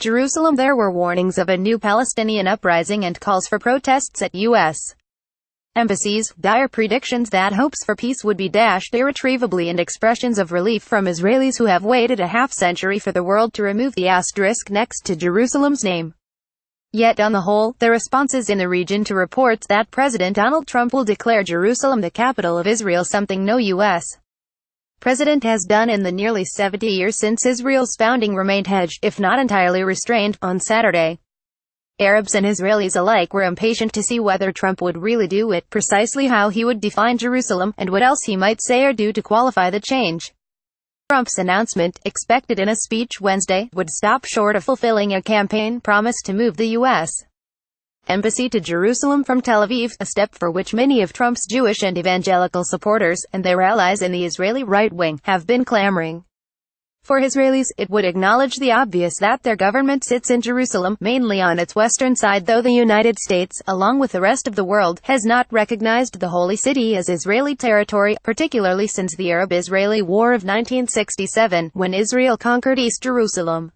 Jerusalem. There were warnings of a new Palestinian uprising and calls for protests at U.S. embassies, dire predictions that hopes for peace would be dashed irretrievably, and expressions of relief from Israelis who have waited a half-century for the world to remove the asterisk next to Jerusalem's name. Yet on the whole, the responses in the region to reports that President Donald Trump will declare Jerusalem the capital of Israel, something no U.S. president has done in the nearly 70 years since Israel's founding, remained hedged, if not entirely restrained, on Saturday. Arabs and Israelis alike were impatient to see whether Trump would really do it, precisely how he would define Jerusalem, and what else he might say or do to qualify the change. Trump's announcement, expected in a speech Wednesday, would stop short of fulfilling a campaign promise to move the U.S. embassy to Jerusalem from Tel Aviv, a step for which many of Trump's Jewish and evangelical supporters, and their allies in the Israeli right wing, have been clamoring. For Israelis, it would acknowledge the obvious that their government sits in Jerusalem, mainly on its western side, though the United States, along with the rest of the world, has not recognized the Holy City as Israeli territory, particularly since the Arab-Israeli War of 1967, when Israel conquered East Jerusalem.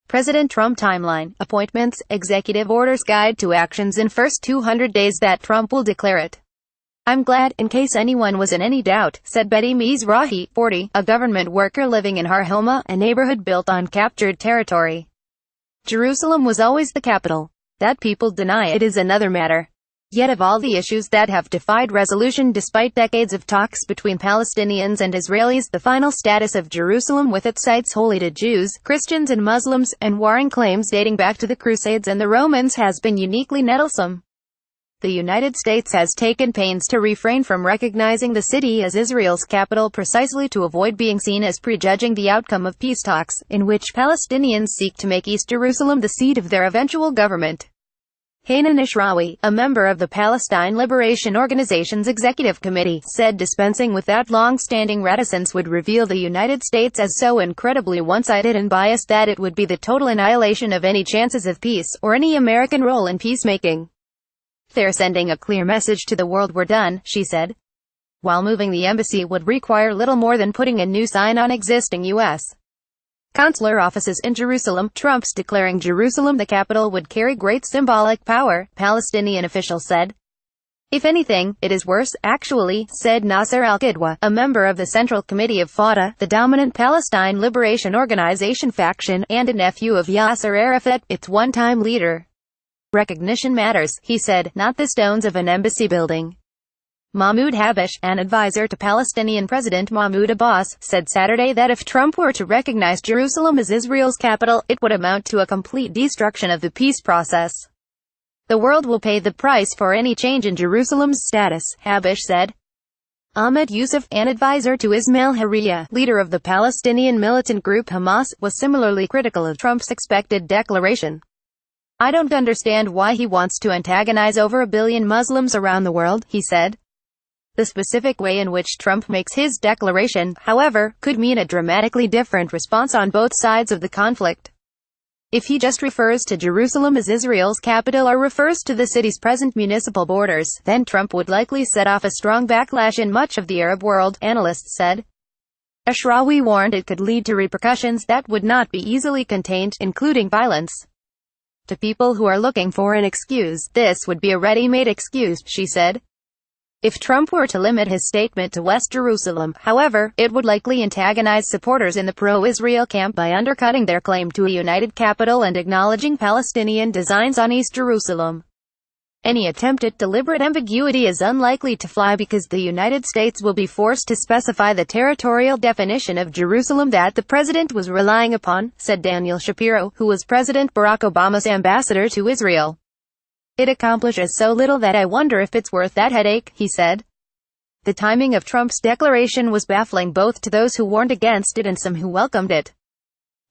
President Trump timeline, appointments, executive orders, guide to actions in first 200 days that Trump will declare it. "I'm glad, in case anyone was in any doubt," said Betty Mizrahi, 40, a government worker living in Har Homa, a neighborhood built on captured territory. "Jerusalem was always the capital. That people deny it is another matter. Yet of all the issues that have defied resolution despite decades of talks between Palestinians and Israelis, the final status of Jerusalem, with its sites holy to Jews, Christians and Muslims, and warring claims dating back to the Crusades and the Romans, has been uniquely nettlesome. The United States has taken pains to refrain from recognizing the city as Israel's capital, precisely to avoid being seen as prejudging the outcome of peace talks, in which Palestinians seek to make East Jerusalem the seat of their eventual government." Hanan Ishrawi, a member of the Palestine Liberation Organization's Executive Committee, said dispensing with that long-standing reticence would reveal the United States as so incredibly one-sided and biased that it would be the total annihilation of any chances of peace, or any American role in peacemaking. "They're sending a clear message to the world, we're done," she said. While moving the embassy would require little more than putting a new sign on existing U.S. consular offices in Jerusalem, Trump's declaring Jerusalem the capital would carry great symbolic power, Palestinian officials said. "If anything, it is worse, actually," said Nasser al-Qidwa, a member of the Central Committee of Fatah, the dominant Palestine Liberation Organization faction, and a nephew of Yasser Arafat, its one-time leader. "Recognition matters," he said, "not the stones of an embassy building." Mahmoud Habash, an advisor to Palestinian President Mahmoud Abbas, said Saturday that if Trump were to recognize Jerusalem as Israel's capital, it would amount to a complete destruction of the peace process. "The world will pay the price for any change in Jerusalem's status," Habash said. Ahmed Youssef, an advisor to Ismail Haniyeh, leader of the Palestinian militant group Hamas, was similarly critical of Trump's expected declaration. "I don't understand why he wants to antagonize over 1 billion Muslims around the world," he said. The specific way in which Trump makes his declaration, however, could mean a dramatically different response on both sides of the conflict. If he just refers to Jerusalem as Israel's capital or refers to the city's present municipal borders, then Trump would likely set off a strong backlash in much of the Arab world, analysts said. Ashrawi warned it could lead to repercussions that would not be easily contained, including violence. "To people who are looking for an excuse, this would be a ready-made excuse," she said. If Trump were to limit his statement to West Jerusalem, however, it would likely antagonize supporters in the pro-Israel camp by undercutting their claim to a united capital and acknowledging Palestinian designs on East Jerusalem. Any attempt at deliberate ambiguity is unlikely to fly because the United States will be forced to specify the territorial definition of Jerusalem that the president was relying upon, said Daniel Shapiro, who was President Barack Obama's ambassador to Israel. "It accomplishes so little that I wonder if it's worth that headache," he said. The timing of Trump's declaration was baffling both to those who warned against it and some who welcomed it.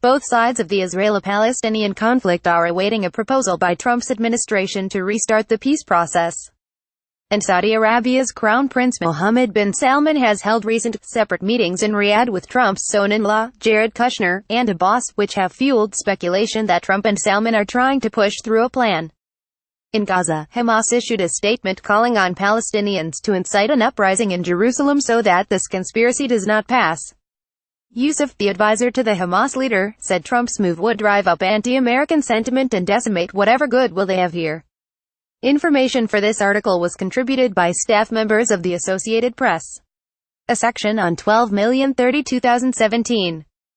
Both sides of the Israeli-Palestinian conflict are awaiting a proposal by Trump's administration to restart the peace process. And Saudi Arabia's Crown Prince Mohammed bin Salman has held recent, separate meetings in Riyadh with Trump's son-in-law, Jared Kushner, and Abbas, which have fueled speculation that Trump and Salman are trying to push through a plan. In Gaza, Hamas issued a statement calling on Palestinians to incite an uprising in Jerusalem so that this conspiracy does not pass. Yusuf, the advisor to the Hamas leader, said Trump's move would drive up anti-American sentiment and decimate whatever goodwill they have here. Information for this article was contributed by staff members of the Associated Press. A section on 12,032,017.